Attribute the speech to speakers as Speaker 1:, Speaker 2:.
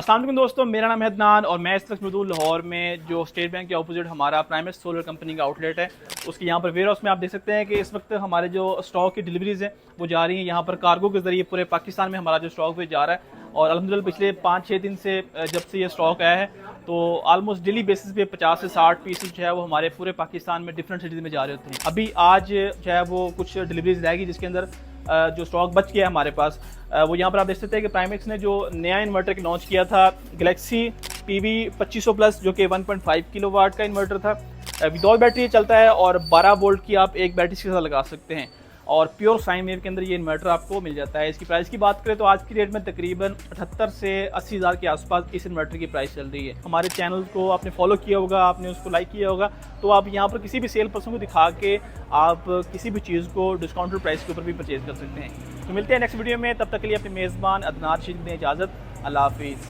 Speaker 1: अस्सलाम वालेकुम दोस्तों, मेरा नाम है अदनान और मैं इस वक्त मौजूद लाहौर में जो स्टेट बैंक के ऑपोजिट हमारा प्राइमेस सोलर कंपनी का आउटलेट है उसके यहाँ पर वेयर हाउस में आप देख सकते हैं कि इस वक्त हमारे जो स्टॉक की डिलीवरीज हैं वो जा रही हैं यहाँ पर कार्गो के ज़रिए पूरे पाकिस्तान में हमारा जो स्टॉक भी जा रहा है। और अल्हम्दुलिल्लाह पिछले 5-6 दिन से जब से ये स्टॉक आया है तो ऑलमोस्ट डेली बेसिस पे 50 से 60 पीसेस जो है वो हमारे पूरे पाकिस्तान में डिफरेंट सिटीज़ में जा रहे होते हैं। अभी आज जो है वो कुछ डिलीवरीज रहेगी जिसके अंदर जो स्टॉक बच गया है हमारे पास वो यहाँ पर आप देख सकते हैं कि प्राइमेक्स ने जो नया इन्वर्टर लॉन्च किया था गैलेक्सी PV 2500 प्लस जो कि 1.5 किलोवाट का इन्वर्टर था। विदाउट बैटरी चलता है और 12 वोल्ट की आप एक बैटरी के साथ लगा सकते हैं और प्योर साइन वेव के अंदर ये इन्वर्टर आपको मिल जाता है। इसकी प्राइस की बात करें तो आज की डेट में तकरीबन 78 से 80 हज़ार के आसपास इस इन्वर्टर की प्राइस चल रही है। हमारे चैनल को आपने फॉलो किया होगा, आपने उसको लाइक किया होगा, तो आप यहाँ पर किसी भी सेल पर्सन को दिखा के आप किसी भी चीज़ को डिस्काउंटेड प्राइस के ऊपर भी परचेज कर सकते हैं। तो मिलते हैं नेक्स्ट वीडियो में, तब तक के लिए अपने मेज़बान अदनान रशीद दें इजाज़त। अल्लाह हाफिज़।